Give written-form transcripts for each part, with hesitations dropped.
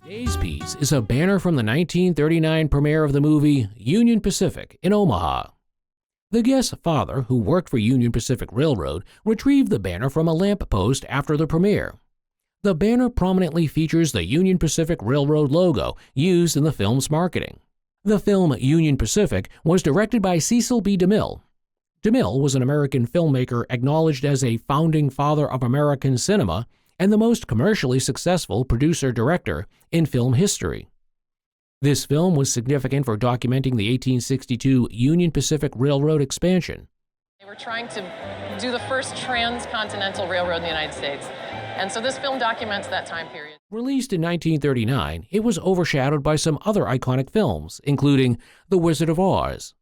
Today's piece is a banner from the 1939 premiere of the movie Union Pacific in Omaha. The guest's father, who worked for Union Pacific Railroad, retrieved the banner from a lamp post after the premiere. The banner prominently features the Union Pacific Railroad logo used in the film's marketing. The film Union Pacific was directed by Cecil B. DeMille. DeMille was an American filmmaker acknowledged as a founding father of American cinema and the most commercially successful producer-director in film history. This film was significant for documenting the 1862 Union Pacific Railroad expansion. They were trying to do the first transcontinental railroad in the United States, and so this film documents that time period. Released in 1939, it was overshadowed by some other iconic films, including The Wizard of Oz.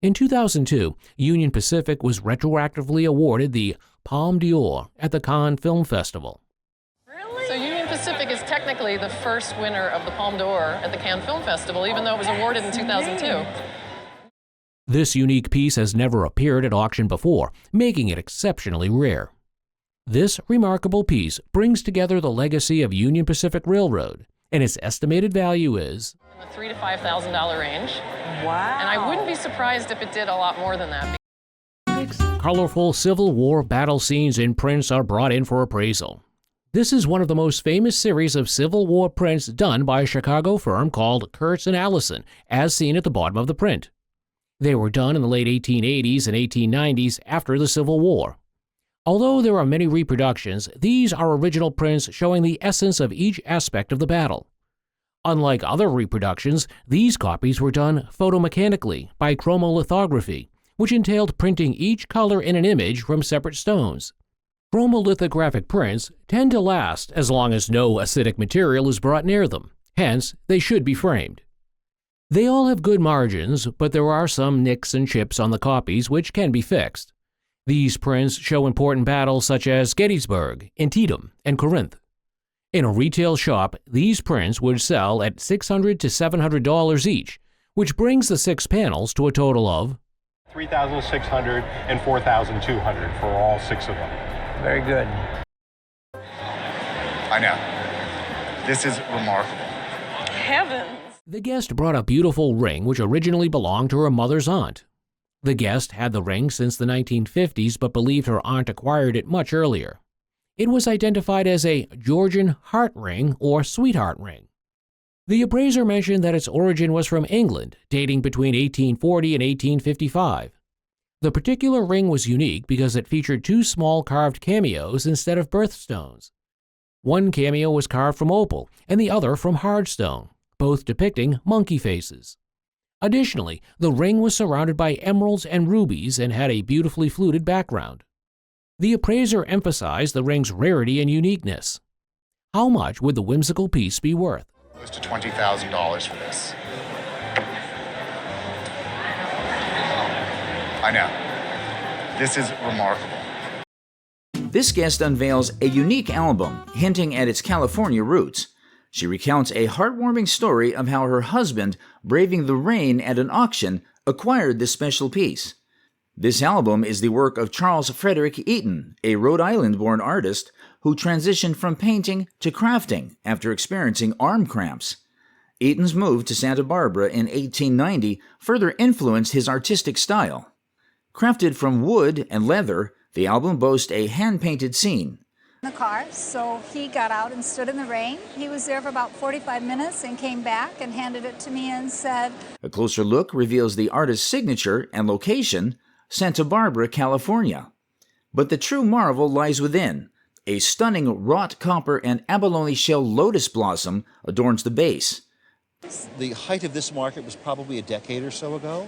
In 2002, Union Pacific was retroactively awarded the Palme d'Or at the Cannes Film Festival. So Union Pacific is technically the first winner of the Palme d'Or at the Cannes Film Festival, even though it was awarded in 2002. This unique piece has never appeared at auction before, making it exceptionally rare. This remarkable piece brings together the legacy of Union Pacific Railroad, and its estimated value is in the $3,000 to $5,000 range. Wow. And I wouldn't be surprised if it did a lot more than that. Colorful Civil War battle scenes in prints are brought in for appraisal. This is one of the most famous series of Civil War prints done by a Chicago firm called Kurtz & Allison, as seen at the bottom of the print. They were done in the late 1880s and 1890s after the Civil War. Although there are many reproductions, these are original prints showing the essence of each aspect of the battle. Unlike other reproductions, these copies were done photomechanically by chromolithography, which entailed printing each color in an image from separate stones. Chromolithographic prints tend to last as long as no acidic material is brought near them, hence they should be framed. They all have good margins, but there are some nicks and chips on the copies which can be fixed. These prints show important battles such as Gettysburg, Antietam, and Corinth. In a retail shop, these prints would sell at $600 to $700 each, which brings the 6 panels to a total of $3,600 and $4,200 for all 6 of them. Very good. I know. This is remarkable. Heavens! The guest brought a beautiful ring which originally belonged to her mother's aunt. The guest had the ring since the 1950s but believed her aunt acquired it much earlier. It was identified as a Georgian heart ring or sweetheart ring. The appraiser mentioned that its origin was from England, dating between 1840 and 1855. The particular ring was unique because it featured 2 small carved cameos instead of birthstones. One cameo was carved from opal and the other from hardstone, both depicting monkey faces. Additionally, the ring was surrounded by emeralds and rubies and had a beautifully fluted background. The appraiser emphasized the ring's rarity and uniqueness. How much would the whimsical piece be worth? Close to $20,000 for this. I know. This is remarkable. This guest unveils a unique album hinting at its California roots. She recounts a heartwarming story of how her husband, braving the rain at an auction, acquired this special piece. This album is the work of Charles Frederick Eaton, a Rhode Island-born artist who transitioned from painting to crafting after experiencing arm cramps. Eaton's move to Santa Barbara in 1890 further influenced his artistic style. Crafted from wood and leather, the album boasts a hand-painted scene. The car, so he got out and stood in the rain. He was there for about 45 minutes and came back and handed it to me and said, A closer look reveals the artist's signature and location, Santa Barbara, California. But the true marvel lies within. A stunning wrought copper and abalone shell lotus blossom adorns the base. The height of this market was probably a decade or so ago,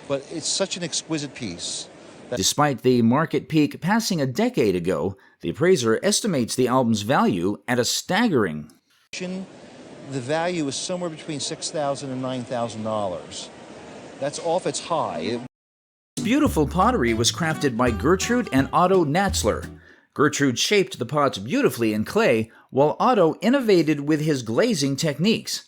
but it's such an exquisite piece. Despite the market peak passing a decade ago, the appraiser estimates the album's value at a staggering. The value is somewhere between $6,000 and $9,000. That's off its high. This beautiful pottery was crafted by Gertrude and Otto Natzler. Gertrude shaped the pots beautifully in clay, while Otto innovated with his glazing techniques.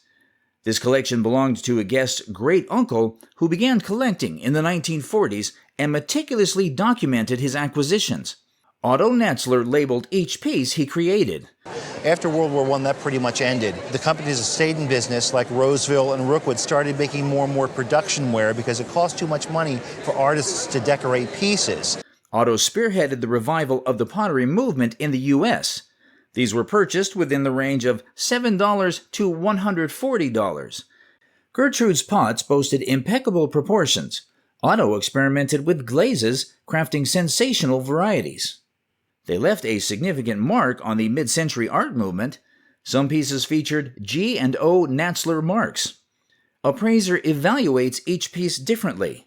This collection belonged to a guest's great-uncle who began collecting in the 1940s and meticulously documented his acquisitions. Otto Natzler labeled each piece he created. After World War I, that pretty much ended. The companies that stayed in business, like Roseville and Rookwood, started making more and more production wear because it cost too much money for artists to decorate pieces. Otto spearheaded the revival of the pottery movement in the U.S. These were purchased within the range of $7 to $140. Gertrude's pots boasted impeccable proportions. Otto experimented with glazes, crafting sensational varieties. They left a significant mark on the mid-century art movement. Some pieces featured G and O Natzler marks. Appraiser evaluates each piece differently.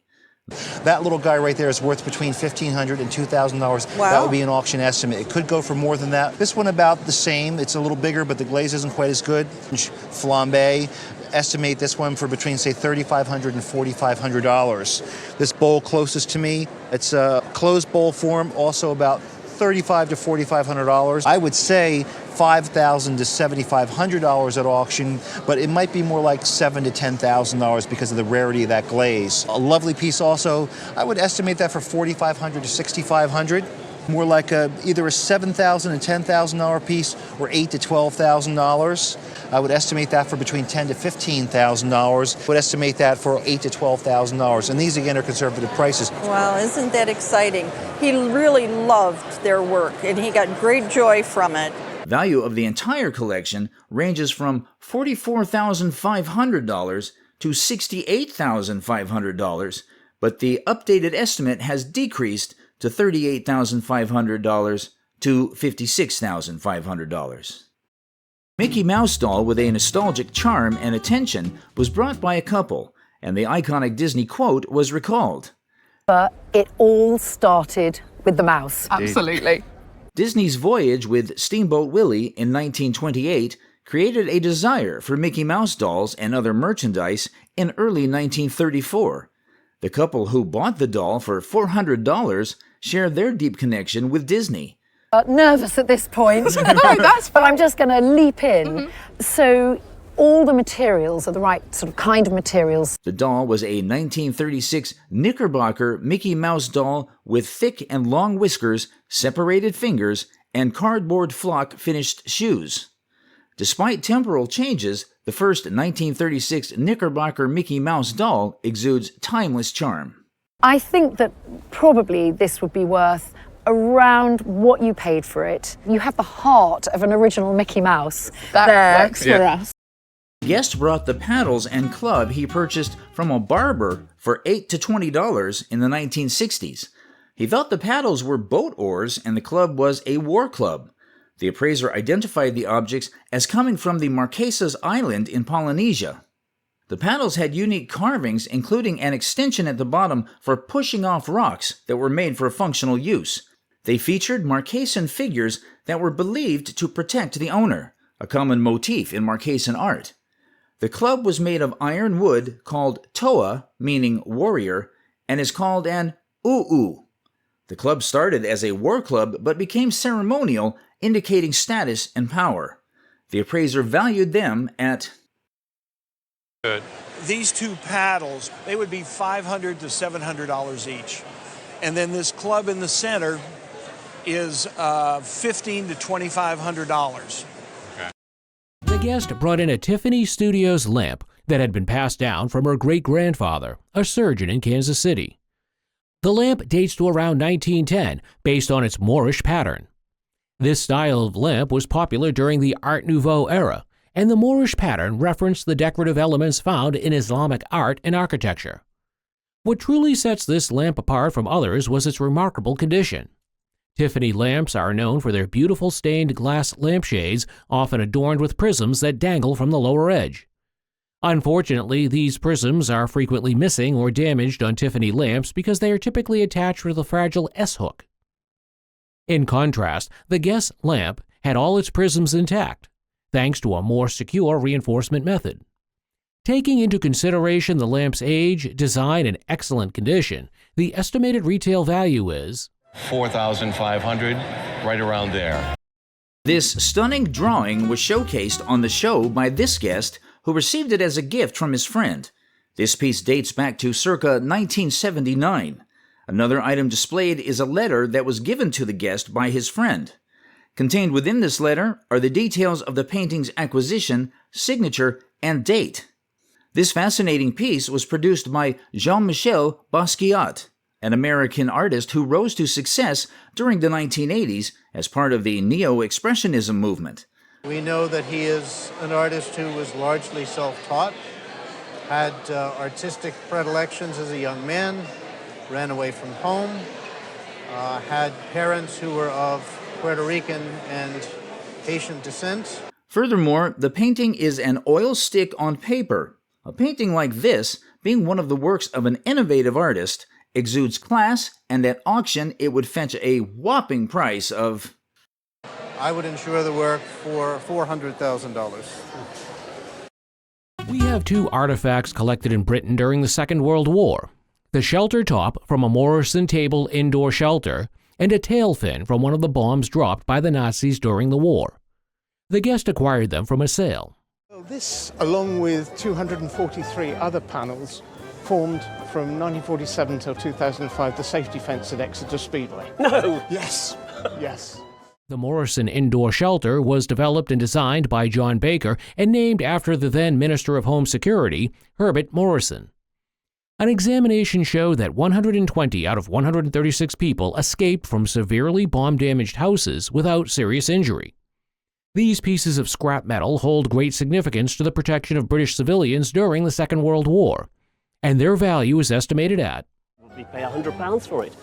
That little guy right there is worth between $1,500 and $2,000. Wow. That would be an auction estimate. It could go for more than that. This one about the same. It's a little bigger, but the glaze isn't quite as good. Flambe. Estimate this one for between, say, $3,500 and $4,500. This bowl closest to me, it's a closed bowl form, also about $3,500 to $4,500. I would say $5,000 to $7,500 at auction, but it might be more like $7,000 to $10,000 because of the rarity of that glaze. A lovely piece also, I would estimate that for $4,500 to $6,500. More like either a $7,000 and $10,000 piece or $8,000 to $12,000. I would estimate that for between $10,000 to $15,000. Would estimate that for $8,000 to $12,000. And these again are conservative prices. Wow, isn't that exciting? He really loved their work and he got great joy from it. Value of the entire collection ranges from $44,500 to $68,500, but the updated estimate has decreased to $38,500 to $56,500. Mickey Mouse doll with a nostalgic charm and attention was brought by a couple, and the iconic Disney quote was recalled. But it all started with the mouse. Absolutely. Disney's voyage with Steamboat Willie in 1928 created a desire for Mickey Mouse dolls and other merchandise in early 1934. The couple who bought the doll for $400 shared their deep connection with Disney. Nervous at this point. No, that's fine. But I'm just going to leap in. So all the materials are the right sort of kind of materials. The doll was a 1936 Knickerbocker Mickey Mouse doll with thick and long whiskers, separated fingers, and cardboard flock finished shoes. Despite temporal changes, the first 1936 Knickerbocker Mickey Mouse doll exudes timeless charm. I think that probably this would be worth around what you paid for it. You have the heart of an original Mickey Mouse. That works for us. The guest brought the paddles and club he purchased from a barber for $8 to $20 in the 1960s. He thought the paddles were boat oars and the club was a war club. The appraiser identified the objects as coming from the Marquesas Island in Polynesia. The paddles had unique carvings, including an extension at the bottom for pushing off rocks that were made for functional use. They featured Marquesan figures that were believed to protect the owner, a common motif in Marquesan art. The club was made of iron wood called toa, meaning warrior, and is called an u'u. The club started as a war club but became ceremonial, indicating status and power. The appraiser valued them at... These two paddles, they would be $500 to $700 each. And then this club in the center is $1,500 to $2,500. The guest brought in a Tiffany Studios lamp that had been passed down from her great-grandfather, a surgeon in Kansas City. The lamp dates to around 1910, based on its Moorish pattern. This style of lamp was popular during the Art Nouveau era, and the Moorish pattern referenced the decorative elements found in Islamic art and architecture. What truly sets this lamp apart from others was its remarkable condition. Tiffany lamps are known for their beautiful stained glass lampshades, often adorned with prisms that dangle from the lower edge. Unfortunately, these prisms are frequently missing or damaged on Tiffany lamps because they are typically attached with a fragile S-hook. In contrast, the Guess lamp had all its prisms intact, thanks to a more secure reinforcement method. Taking into consideration the lamp's age, design, and excellent condition, the estimated retail value is $4,500, right around there. This stunning drawing was showcased on the show by this guest, who received it as a gift from his friend. This piece dates back to circa 1979. Another item displayed is a letter that was given to the guest by his friend. Contained within this letter are the details of the painting's acquisition, signature, and date. This fascinating piece was produced by Jean-Michel Basquiat, an American artist who rose to success during the 1980s as part of the Neo-Expressionism movement. We know that he is an artist who was largely self-taught, had artistic predilections as a young man, ran away from home, had parents who were of Puerto Rican and Haitian descent. Furthermore, the painting is an oil stick on paper. A painting like this, being one of the works of an innovative artist, exudes class, and at auction it would fetch a whopping price of... I would insure the work for $400,000. We have two artifacts collected in Britain during the Second World War: the shelter top from a Morrison table indoor shelter, and a tail fin from one of the bombs dropped by the Nazis during the war. The guest acquired them from a sale. This, along with 243 other panels, formed from 1947 till 2005 the safety fence at Exeter Speedway. No! Yes, yes. The Morrison indoor shelter was developed and designed by John Baker and named after the then Minister of Home Security, Herbert Morrison. An examination showed that 120 out of 136 people escaped from severely bomb-damaged houses without serious injury. These pieces of scrap metal hold great significance to the protection of British civilians during the Second World War, and their value is estimated at... We pay £100 for it.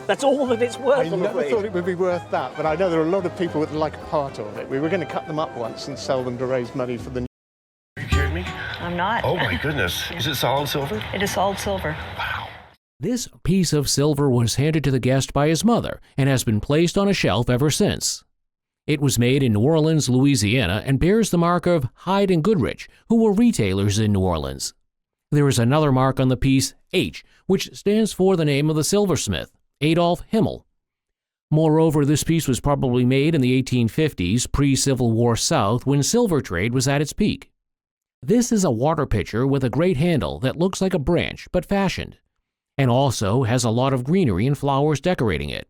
That's all that it's worth, I never thought it would be worth that, but I know there are a lot of people that like a part of it. We were going to cut them up once and sell them to raise money for the... Are you kidding me? I'm not. Oh my goodness. Is it solid silver? It is solid silver. Wow. This piece of silver was handed to the guest by his mother and has been placed on a shelf ever since. It was made in New Orleans, Louisiana, and bears the mark of Hyde and Goodrich, who were retailers in New Orleans. There is another mark on the piece, H, which stands for the name of the silversmith, Adolf Himmel. Moreover, this piece was probably made in the 1850s, pre-Civil War South, when silver trade was at its peak. This is a water pitcher with a great handle that looks like a branch, but fashioned, and also has a lot of greenery and flowers decorating it.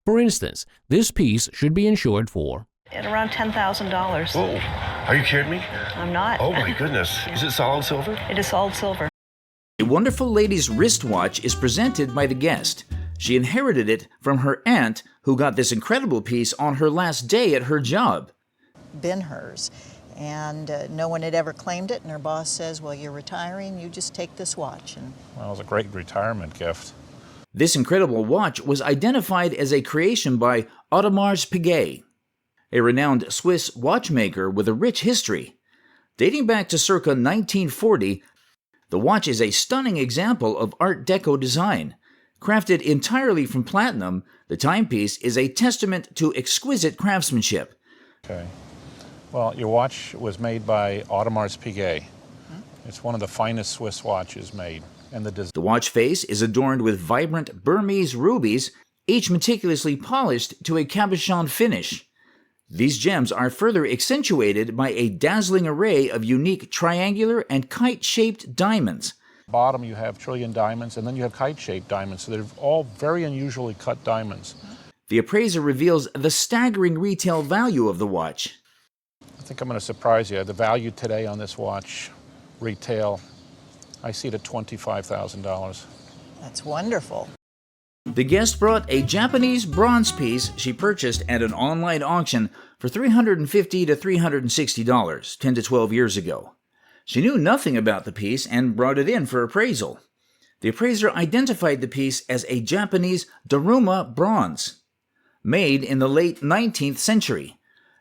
For instance, this piece should be insured for... At around $10,000. Whoa. Are you kidding me? I'm not. Oh my goodness. Is it solid silver? It is solid silver. A wonderful lady's wristwatch is presented by the guest. She inherited it from her aunt, who got this incredible piece on her last day at her job. Been hers, and no one had ever claimed it, and her boss says, well, you're retiring, you just take this watch. And well, it was a great retirement gift. This incredible watch was identified as a creation by Audemars Piguet, a renowned Swiss watchmaker with a rich history. Dating back to circa 1940, the watch is a stunning example of Art Deco design. Crafted entirely from platinum, the timepiece is a testament to exquisite craftsmanship. Okay. Well, your watch was made by Audemars Piguet. It's one of the finest Swiss watches made. And the watch face is adorned with vibrant Burmese rubies, each meticulously polished to a cabochon finish. These gems are further accentuated by a dazzling array of unique triangular and kite-shaped diamonds. Bottom you have trillion diamonds, and then you have kite-shaped diamonds, so they're all very unusually cut diamonds. The appraiser reveals the staggering retail value of the watch. I think I'm going to surprise you. The value today on this watch, retail, I see it at $25,000. That's wonderful. The guest brought a Japanese bronze piece she purchased at an online auction for $350 to $360, 10 to 12 years ago. She knew nothing about the piece and brought it in for appraisal. The appraiser identified the piece as a Japanese Daruma bronze, made in the late 19th century.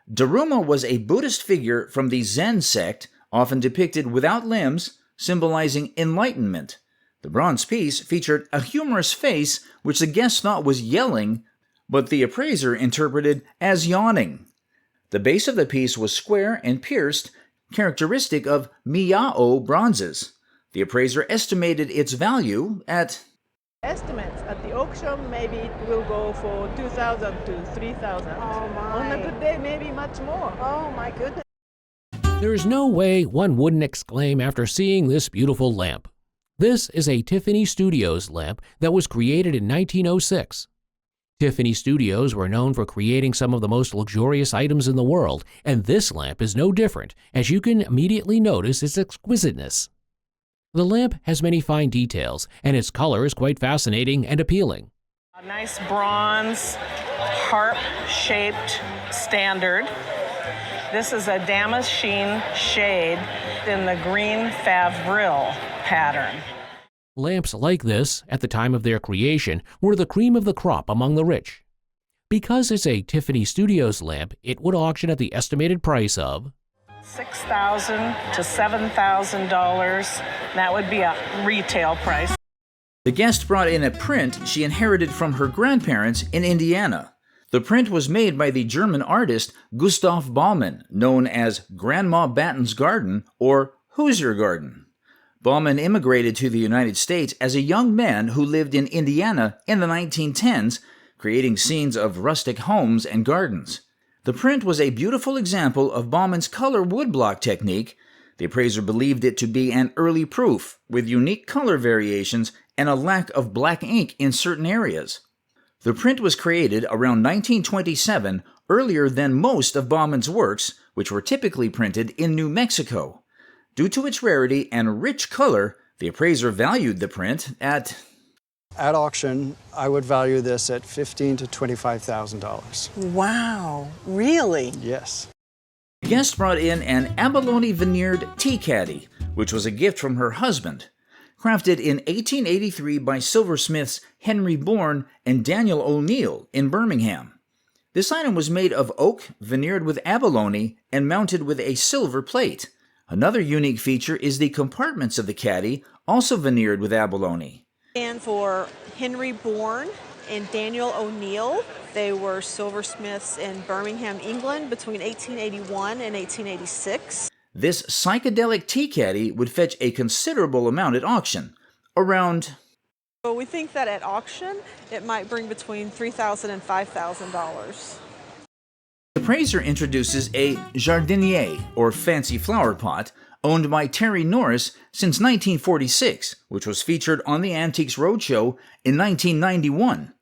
Daruma was a Buddhist figure from the Zen sect, often depicted without limbs, symbolizing enlightenment. The bronze piece featured a humorous face which the guest thought was yelling, but the appraiser interpreted as yawning. The base of the piece was square and pierced, characteristic of Miyao bronzes. The appraiser estimated its value at... Estimates at the auction, maybe it will go for $2,000 to $3,000. Oh my. On a good day, maybe much more. Oh my goodness. There is no way one wouldn't exclaim after seeing this beautiful lamp. This is a Tiffany Studios lamp that was created in 1906. Tiffany Studios were known for creating some of the most luxurious items in the world, and this lamp is no different, as you can immediately notice its exquisiteness. The lamp has many fine details, and its color is quite fascinating and appealing. A nice bronze, harp-shaped standard. This is a damascene shade in the green Favrile pattern. Lamps like this, at the time of their creation, were the cream of the crop among the rich. Because it's a Tiffany Studios lamp, it would auction at the estimated price of $6,000 to $7,000. That would be a retail price. The guest brought in a print she inherited from her grandparents in Indiana. The print was made by the German artist Gustav Baumann, known as Grandma Batten's Garden or Hoosier Garden. Baumann immigrated to the United States as a young man who lived in Indiana in the 1910s, creating scenes of rustic homes and gardens. The print was a beautiful example of Baumann's color woodblock technique. The appraiser believed it to be an early proof, with unique color variations and a lack of black ink in certain areas. The print was created around 1927, earlier than most of Baumann's works, which were typically printed in New Mexico. Due to its rarity and rich color, the appraiser valued the print at auction, I would value this at $15,000 to $25,000. Wow, really? Yes. The guest brought in an Abalone veneered tea caddy, which was a gift from her husband. Crafted in 1883 by silversmiths Henry Bourne and Daniel O'Neill in Birmingham. This item was made of oak, veneered with abalone, and mounted with a silver plate. Another unique feature is the compartments of the caddy, also veneered with abalone. And for Henry Bourne and Daniel O'Neill, they were silversmiths in Birmingham, England between 1881 and 1886. This psychedelic tea caddy would fetch a considerable amount at auction, around... So we think that at auction, it might bring between $3,000 and $5,000. The appraiser introduces a jardiniere, or fancy flower pot, owned by Terry Norris since 1946, which was featured on the Antiques Roadshow in 1991.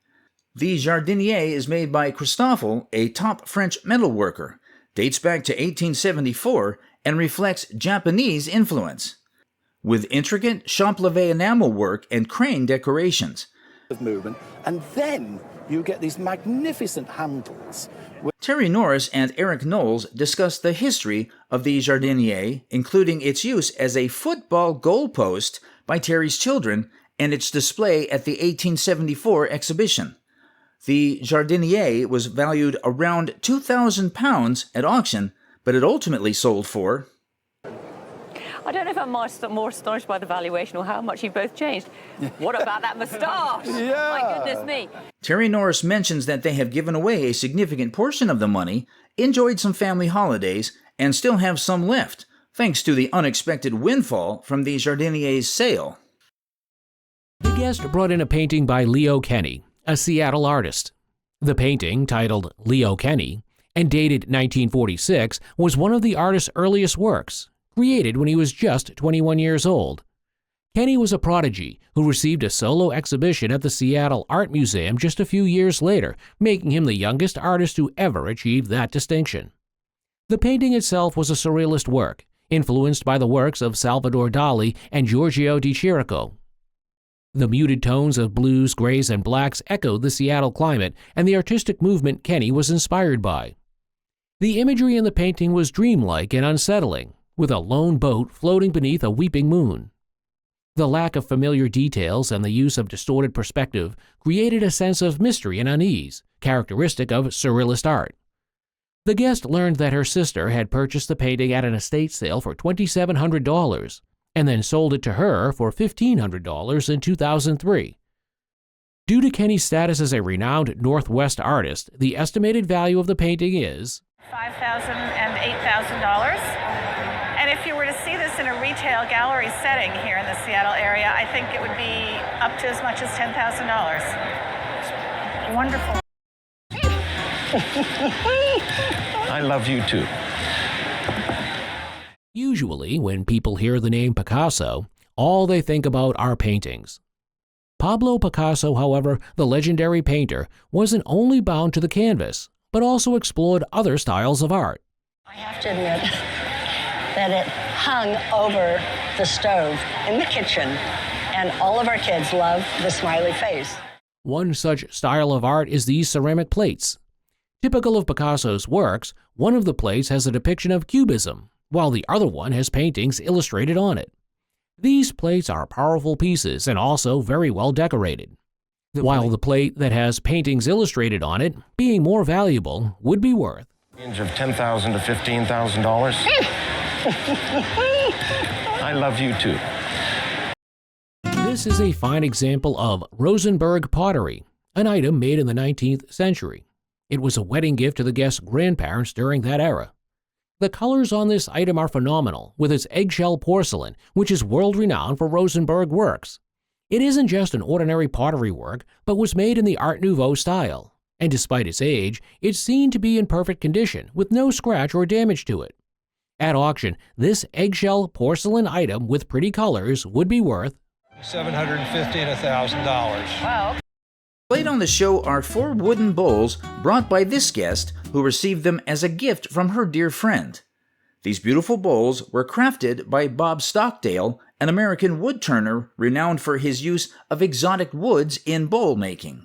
The jardiniere is made by Christofle, a top French metalworker, dates back to 1874, and reflects Japanese influence, with intricate champ-lavé enamel work and crane decorations. Movement, and then you get these magnificent handles. Terry Norris and Eric Knowles discussed the history of the jardiniere, including its use as a football goalpost by Terry's children and its display at the 1874 exhibition. The jardiniere was valued around £2,000 at auction, but it ultimately sold for... I don't know if I'm more astonished by the valuation or how much you've both changed. What about that moustache? Yeah. My goodness me. Terry Norris mentions that they have given away a significant portion of the money, enjoyed some family holidays, and still have some left, thanks to the unexpected windfall from the jardiniere's sale. The guest brought in a painting by Leo Kenny, a Seattle artist. The painting, titled Leo Kenny, and dated 1946, was one of the artist's earliest works, created when he was just 21 years old. Kenny was a prodigy who received a solo exhibition at the Seattle Art Museum just a few years later, making him the youngest artist to ever achieve that distinction. The painting itself was a surrealist work, influenced by the works of Salvador Dali and Giorgio de Chirico. The muted tones of blues, grays, and blacks echoed the Seattle climate and the artistic movement Kenny was inspired by. The imagery in the painting was dreamlike and unsettling, with a lone boat floating beneath a weeping moon. The lack of familiar details and the use of distorted perspective created a sense of mystery and unease, characteristic of surrealist art. The guest learned that her sister had purchased the painting at an estate sale for $2,700 and then sold it to her for $1,500 in 2003. Due to Kenny's status as a renowned Northwest artist, the estimated value of the painting is $5,000 and $8,000. And if you were to see this in a retail gallery setting here in the Seattle area, I think it would be up to as much as $10,000. Wonderful. I love you too. Usually, when people hear the name Picasso, all they think about are paintings. Pablo Picasso, however, the legendary painter, wasn't only bound to the canvas, but also explored other styles of art. I have to admit that it hung over the stove in the kitchen, and all of our kids love the smiley face. One such style of art is these ceramic plates. Typical of Picasso's works, one of the plates has a depiction of Cubism, while the other one has paintings illustrated on it. These plates are powerful pieces and also very well decorated, while the plate that has paintings illustrated on it, being more valuable, would be worth Range of $10,000 to $15,000. I love you too. This is a fine example of Rosenberg pottery, an item made in the 19th century. It was a wedding gift to the guest's grandparents during that era. The colors on this item are phenomenal, with its eggshell porcelain, which is world-renowned for Rosenberg works. It isn't just an ordinary pottery work, but was made in the Art Nouveau style, and despite its age, it's seen to be in perfect condition, with no scratch or damage to it. At auction, this eggshell porcelain item with pretty colors would be worth $750 to $1,000. Wow. Played on the show are 4 wooden bowls brought by this guest, who received them as a gift from her dear friend. These beautiful bowls were crafted by Bob Stockdale, an American woodturner renowned for his use of exotic woods in bowl making.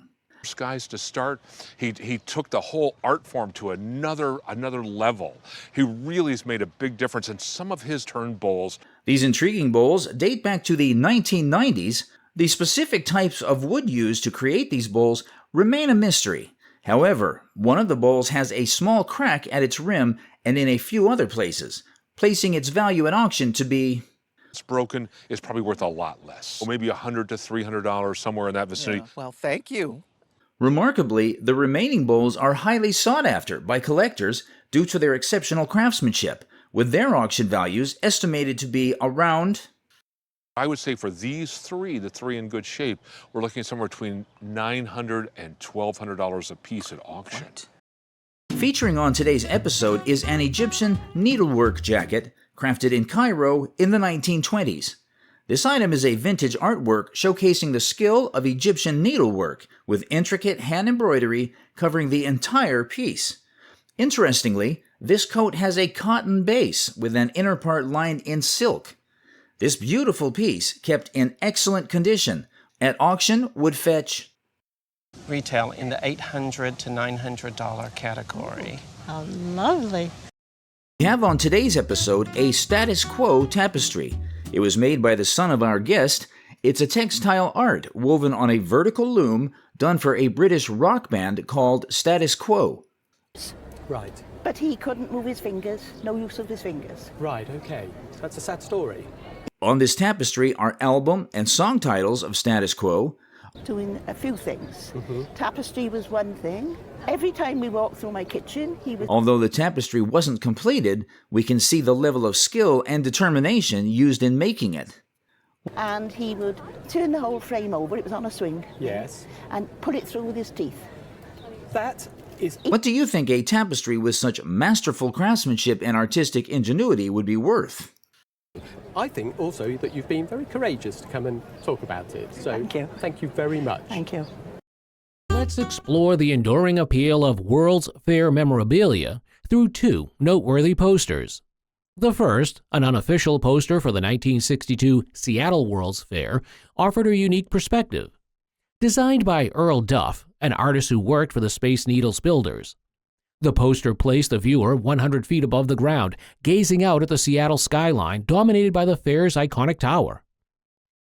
Guys, to start, he took the whole art form to another level. He really has made a big difference in some of his turned bowls. These intriguing bowls date back to the 1990s. The specific types of wood used to create these bowls remain a mystery. However, one of the bowls has a small crack at its rim and in a few other places, placing its value at auction to be... It's broken, it's probably worth a lot less. Or maybe $100 to $300, somewhere in that vicinity. Yeah, well, thank you. Remarkably, the remaining bowls are highly sought after by collectors due to their exceptional craftsmanship, with their auction values estimated to be around... I would say for these three, the 3 in good shape, we're looking at somewhere between $900 and $1,200 a piece at auction. Featuring on today's episode is an Egyptian needlework jacket crafted in Cairo in the 1920s. This item is a vintage artwork showcasing the skill of Egyptian needlework with intricate hand embroidery covering the entire piece. Interestingly, this coat has a cotton base with an inner part lined in silk. This beautiful piece, kept in excellent condition, at auction would fetch Retail in the $800 to $900 category. How lovely. We have on today's episode a status quo tapestry. It was made by the son of our guest. It's a textile art woven on a vertical loom done for a British rock band called Status Quo. Right. But he couldn't move his fingers, no use of his fingers. Right, okay. That's a sad story. On this tapestry are album and song titles of Status Quo. Doing a few things. Tapestry was one thing. Every time we walked through my kitchen, he was... Although the tapestry wasn't completed, we can see the level of skill and determination used in making it. And he would turn the whole frame over, it was on a swing. Yes. And put it through with his teeth. That is... What do you think a tapestry with such masterful craftsmanship and artistic ingenuity would be worth? I think also that you've been very courageous to come and talk about it. So thank you. Thank you very much. Thank you. Let's explore the enduring appeal of World's Fair memorabilia through 2 noteworthy posters. The first, an unofficial poster for the 1962 Seattle World's Fair, offered a unique perspective. Designed by Earl Duff, an artist who worked for the Space Needles builders. The poster placed the viewer 100 feet above the ground, gazing out at the Seattle skyline dominated by the fair's iconic tower.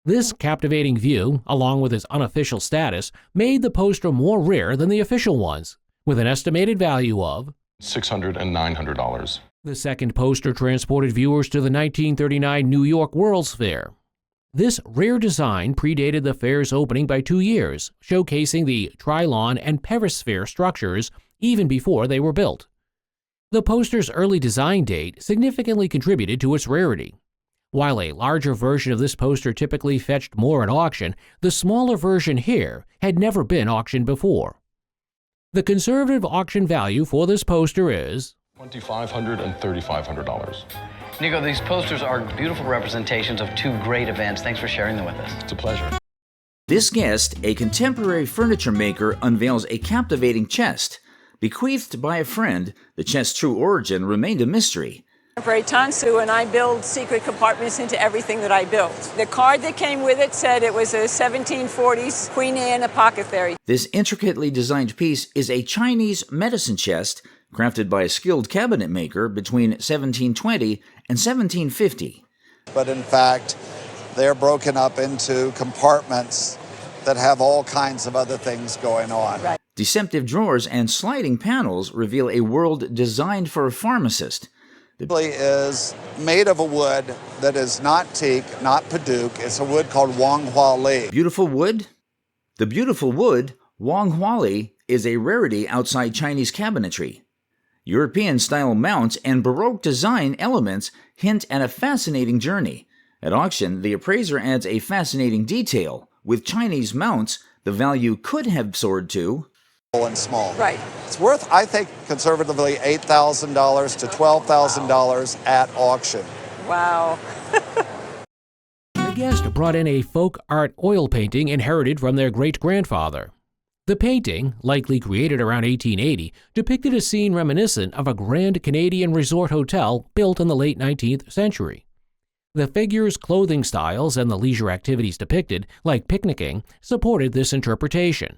This captivating view, along with its unofficial status, made the poster more rare than the official ones, with an estimated value of $600 and $900. The second poster transported viewers to the 1939 New York World's Fair. This rare design predated the fair's opening by 2 years, showcasing the Trilon and Perisphere structures even before they were built. The poster's early design date significantly contributed to its rarity. While a larger version of this poster typically fetched more at auction, the smaller version here had never been auctioned before. The conservative auction value for this poster is $2,500 and $3,500. Nico, these posters are beautiful representations of 2 great events. Thanks for sharing them with us. It's a pleasure. This guest, a contemporary furniture maker, unveils a captivating chest. Bequeathed by a friend, the chest's true origin remained a mystery. For Tansu, and I build secret compartments into everything that I built. The card that came with it said it was a 1740s Queen Anne apothecary. This intricately designed piece is a Chinese medicine chest crafted by a skilled cabinet maker between 1720 and 1750. But in fact, they're broken up into compartments that have all kinds of other things going on. Right. Deceptive drawers and sliding panels reveal a world designed for a pharmacist. It really is made of a wood that is not teak, not paduk. It's a wood called Wang Hua Li. Beautiful wood? The beautiful wood, Wang Hua Li, is a rarity outside Chinese cabinetry. European-style mounts and Baroque design elements hint at a fascinating journey. At auction, the appraiser adds a fascinating detail. With Chinese mounts, the value could have soared to... and small. Right. It's worth, I think, conservatively $8,000 to $12,000 at auction. Wow. The guest brought in a folk art oil painting inherited from their great-grandfather. The painting, likely created around 1880, depicted a scene reminiscent of a grand Canadian resort hotel built in the late 19th century. The figures, clothing styles, and the leisure activities depicted, like picnicking, supported this interpretation.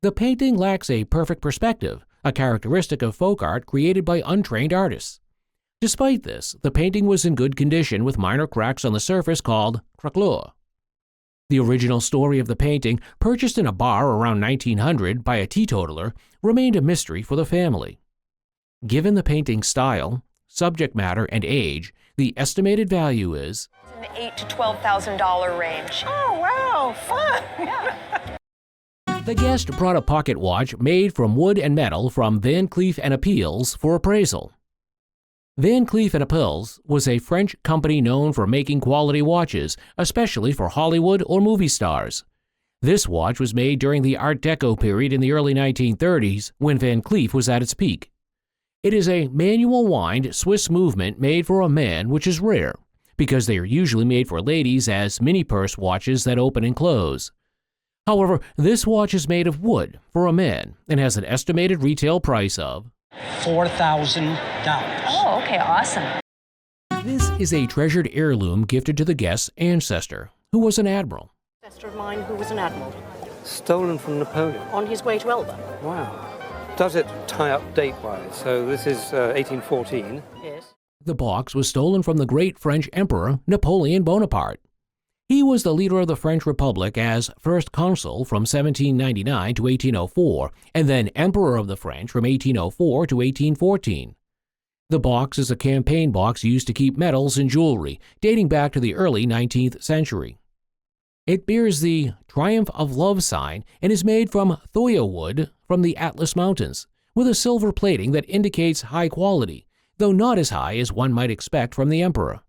The painting lacks a perfect perspective, a characteristic of folk art created by untrained artists. Despite this, the painting was in good condition with minor cracks on the surface called craquelure. The original story of the painting, purchased in a bar around 1900 by a teetotaler, remained a mystery for the family. Given the painting's style, subject matter, and age, the estimated value is in the $8,000 to $12,000 range. Oh, wow, fun! Yeah. The guest brought a pocket watch made from wood and metal from Van Cleef & Opals for appraisal. Van Cleef & Opals was a French company known for making quality watches, especially for Hollywood or movie stars. This watch was made during the Art Deco period in the early 1930s, when Van Cleef was at its peak. It is a manual wind Swiss movement made for a man, which is rare, because they are usually made for ladies as mini purse watches that open and close. However, this watch is made of wood for a man and has an estimated retail price of $4,000. Oh, okay, awesome. This is a treasured heirloom gifted to the guest's ancestor, who was an admiral. Ancestor of mine who was an admiral. Stolen from Napoleon. On his way to Elba. Wow. Does it tie up date-wise? So this is 1814. Yes. The box was stolen from the great French Emperor Napoleon Bonaparte. He was the leader of the French Republic as first consul from 1799 to 1804, and then Emperor of the French from 1804 to 1814. The box is a campaign box used to keep medals and jewelry, dating back to the early 19th century. It bears the Triumph of Love sign and is made from thoya wood from the Atlas Mountains, with a silver plating that indicates high quality, though not as high as one might expect from the emperor.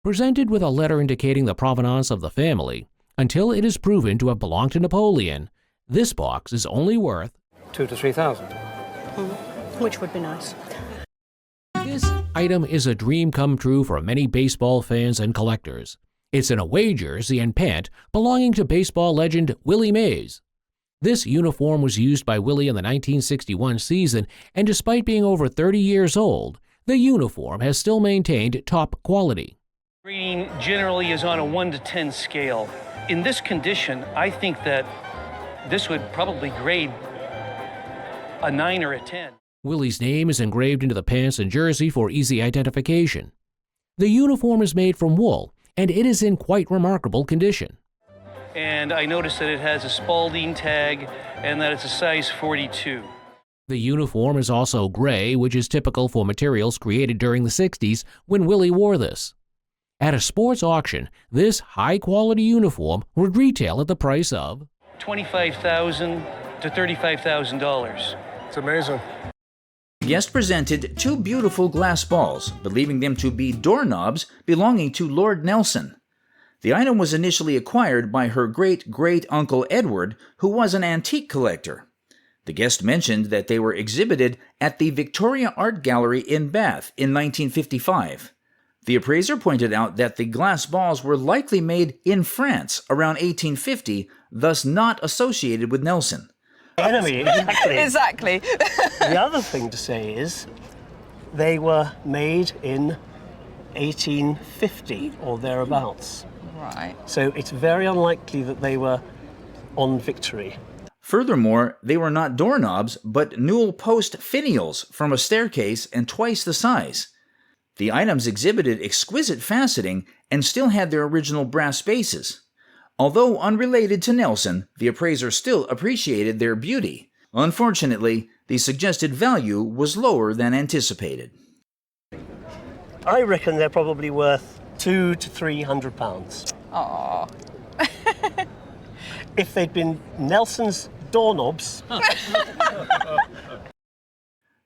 Presented with a letter indicating the provenance of the family, until it is proven to have belonged to Napoleon, this box is only worth $2,000 to $3,000. Which would be nice. This item is a dream come true for many baseball fans and collectors. It's an away jersey and pant belonging to baseball legend Willie Mays. This uniform was used by Willie in the 1961 season, and despite being over 30 years old, the uniform has still maintained top quality. Grading generally is on a 1 to 10 scale. In this condition, I think that this would probably grade a 9 or a 10. Willie's name is engraved into the pants and jersey for easy identification. The uniform is made from wool, and it is in quite remarkable condition. And I noticed that it has a Spalding tag and that it's a size 42. The uniform is also gray, which is typical for materials created during the 60s when Willie wore this. At a sports auction, this high-quality uniform would retail at the price of $25,000 to $35,000. It's amazing. The guest presented two beautiful glass balls, believing them to be doorknobs belonging to Lord Nelson. The item was initially acquired by her great-great-uncle Edward, who was an antique collector. The guest mentioned that they were exhibited at the Victoria Art Gallery in Bath in 1955. The appraiser pointed out that the glass balls were likely made in France around 1850, thus not associated with Nelson. Enemy, exactly. Exactly. The other thing to say is they were made in 1850 or thereabouts. Right. So it's very unlikely that they were on Victory. Furthermore, they were not doorknobs, but newel post finials from a staircase and twice the size. The items exhibited exquisite faceting and still had their original brass bases. Although unrelated to Nelson, the appraiser still appreciated their beauty. Unfortunately, the suggested value was lower than anticipated. I reckon they're probably worth £200 to £300. Aww. If they'd been Nelson's doorknobs.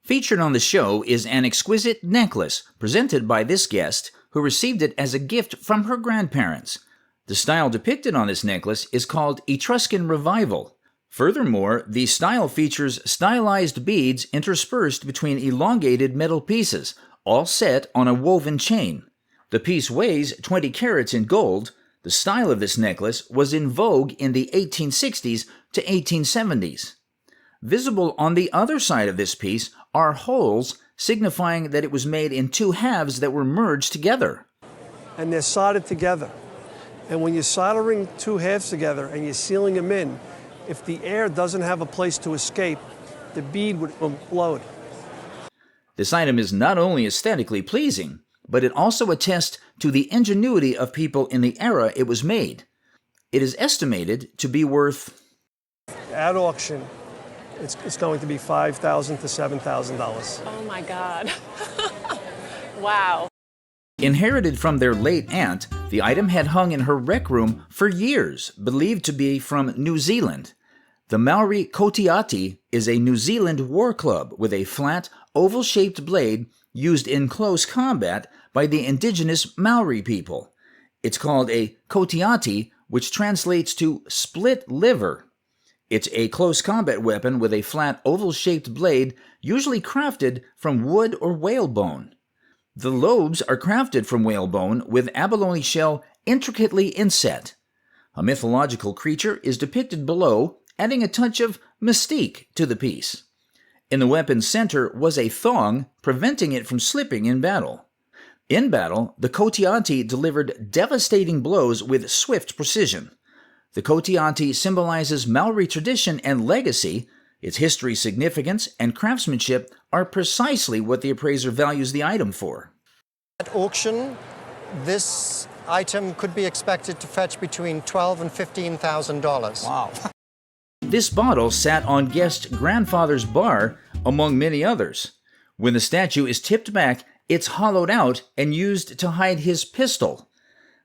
Featured on the show is an exquisite necklace presented by this guest, who received it as a gift from her grandparents. The style depicted on this necklace is called Etruscan Revival. Furthermore, the style features stylized beads interspersed between elongated metal pieces, all set on a woven chain. The piece weighs 20 carats in gold. The style of this necklace was in vogue in the 1860s to 1870s. Visible on the other side of this piece are holes signifying that it was made in two halves that were merged together. And they're soldered together. And when you're soldering two halves together and you're sealing them in, if the air doesn't have a place to escape, the bead would implode. This item is not only aesthetically pleasing, but it also attests to the ingenuity of people in the era it was made. It is estimated to be worth... At auction, it's going to be $5,000 to $7,000. Oh my God. Wow. Inherited from their late aunt, the item had hung in her rec room for years, believed to be from New Zealand. The Maori Kotiati is a New Zealand war club with a flat, oval-shaped blade used in close combat by the indigenous Maori people. It's called a kotiati, which translates to split liver. It's a close combat weapon with a flat oval-shaped blade, usually crafted from wood or whalebone. The lobes are crafted from whalebone with abalone shell intricately inset. A mythological creature is depicted below, adding a touch of mystique to the piece. In the weapon's center was a thong, preventing it from slipping in battle. In battle, the kotiati delivered devastating blows with swift precision. The kotiati symbolizes Maori tradition and legacy. Its history, significance, and craftsmanship are precisely what the appraiser values the item for. At auction, this item could be expected to fetch between $12,000 and $15,000. Wow. This bottle sat on guest grandfather's bar, among many others. When the statue is tipped back, it's hollowed out and used to hide his pistol.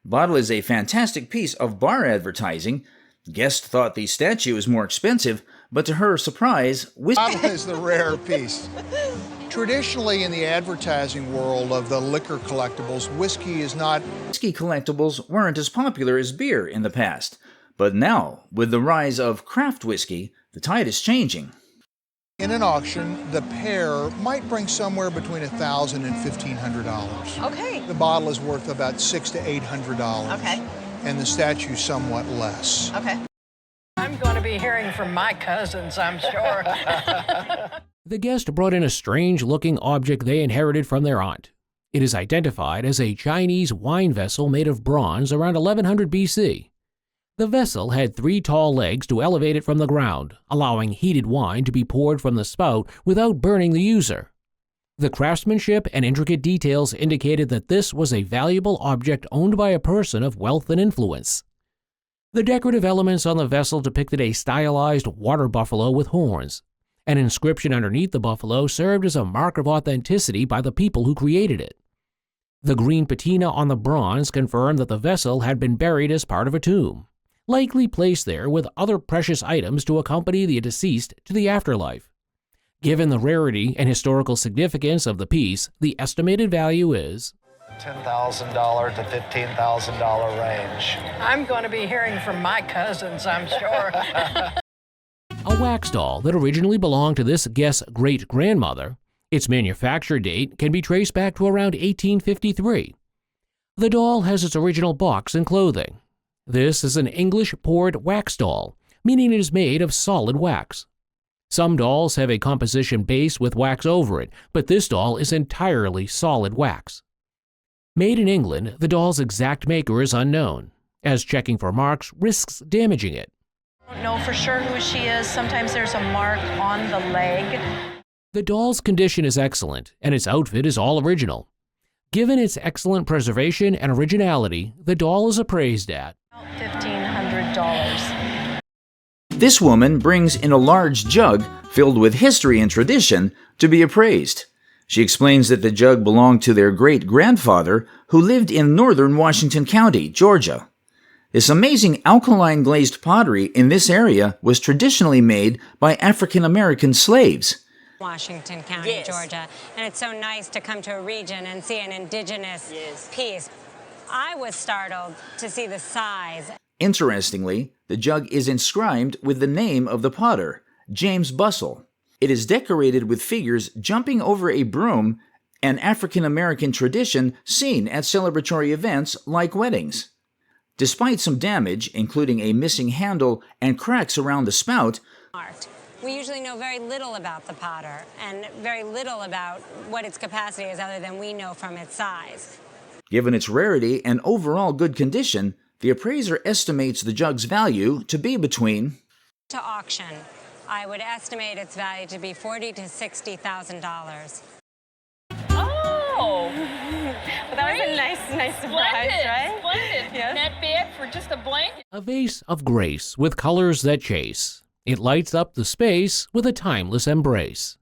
Bottle is a fantastic piece of bar advertising. Guest thought the statue was more expensive, but to her surprise, Bottle is the rare piece. Traditionally, in the advertising world of the liquor collectibles, whiskey is not... Whiskey collectibles weren't as popular as beer in the past, but now, with the rise of craft whiskey, the tide is changing. In an auction, the pair might bring somewhere between $1,000 and $1,500. Okay. The bottle is worth about $600 to $800. Okay. And the statue somewhat less. Okay. I'm going to be hearing from my cousins, I'm sure. The guest brought in a strange-looking object they inherited from their aunt. It is identified as a Chinese wine vessel made of bronze around 1100 BC. The vessel had 3 tall legs to elevate it from the ground, allowing heated wine to be poured from the spout without burning the user. The craftsmanship and intricate details indicated that this was a valuable object owned by a person of wealth and influence. The decorative elements on the vessel depicted a stylized water buffalo with horns. An inscription underneath the buffalo served as a mark of authenticity by the people who created it. The green patina on the bronze confirmed that the vessel had been buried as part of a tomb, likely placed there with other precious items to accompany the deceased to the afterlife. Given the rarity and historical significance of the piece, the estimated value is $10,000 to $15,000 range. I'm going to be hearing from my cousins, I'm sure. a wax doll that originally belonged to this guest's great-grandmother. Its manufacture date can be traced back to around 1853. The doll has its original box and clothing. This is an English poured wax doll, meaning it is made of solid wax. Some dolls have a composition base with wax over it, but this doll is entirely solid wax. Made in England, the doll's exact maker is unknown, as checking for marks risks damaging it. I don't know for sure who she is. Sometimes there's a mark on the leg. The doll's condition is excellent, and its outfit is all original. Given its excellent preservation and originality, the doll is appraised at $1,500. This woman brings in a large jug filled with history and tradition to be appraised. She explains that the jug belonged to their great-grandfather who lived in northern Washington County, Georgia. This amazing alkaline glazed pottery in this area was traditionally made by African-American slaves. Washington County, Georgia, and it's so nice to come to a region and see an indigenous piece. I was startled to see the size. Interestingly, the jug is inscribed with the name of the potter, James Bussell. It is decorated with figures jumping over a broom, an African-American tradition seen at celebratory events like weddings. Despite some damage, including a missing handle and cracks around the spout, we usually know very little about the potter and very little about what its capacity is other than we know from its size. Given its rarity and overall good condition, the appraiser estimates the jug's value to be between... To auction, I would estimate its value to be $40,000 to $60,000. Oh! Well, that was a nice surprise, right? Splendid. Yes. Not bad for just a blanket. A vase of grace with colors that chase. It lights up the space with a timeless embrace.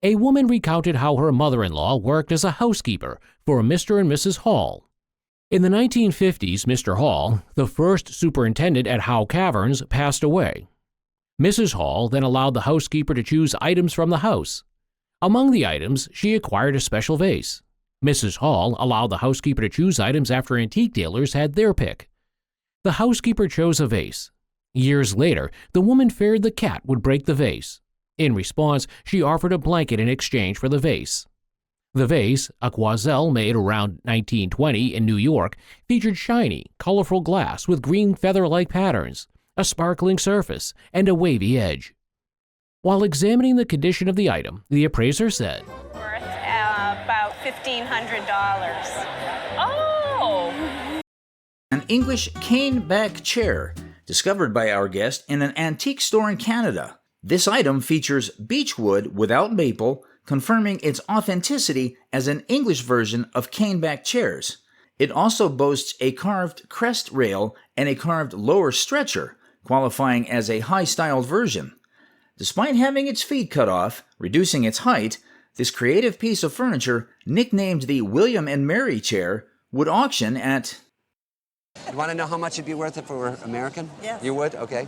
A woman recounted how her mother-in-law worked as a housekeeper for Mr. and Mrs. Hall. In the 1950s, Mr. Hall, the first superintendent at Howe Caverns, passed away. Mrs. Hall then allowed the housekeeper to choose items from the house. Among the items, she acquired a special vase. Mrs. Hall allowed the housekeeper to choose items after antique dealers had their pick. The housekeeper chose a vase. Years later, the woman feared the cat would break the vase. In response, she offered a blanket in exchange for the vase. The vase, a Quoizel made around 1920 in New York, featured shiny, colorful glass with green feather-like patterns, a sparkling surface, and a wavy edge. While examining the condition of the item, the appraiser said, Worth about $1,500. Oh! An English cane-back chair, discovered by our guest in an antique store in Canada. This item features beechwood without maple, confirming its authenticity as an English version of cane-back chairs. It also boasts a carved crest rail and a carved lower stretcher, qualifying as a high-styled version. Despite having its feet cut off, reducing its height, this creative piece of furniture, nicknamed the William and Mary chair, would auction at... You want to know how much it'd be worth if it were American? Yes. You would? Okay.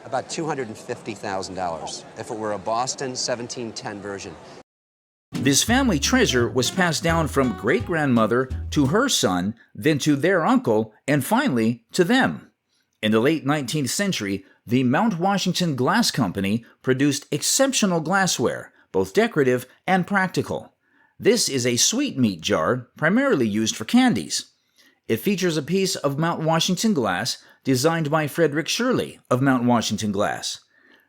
About $250,000 if it were a Boston 1710 version. This family treasure was passed down from great-grandmother to her son, then to their uncle, and finally to them. In the late 19th century, the Mount Washington Glass Company produced exceptional glassware, both decorative and practical. This is a sweetmeat jar, primarily used for candies. It features a piece of Mount Washington glass designed by Frederick Shirley of Mount Washington Glass.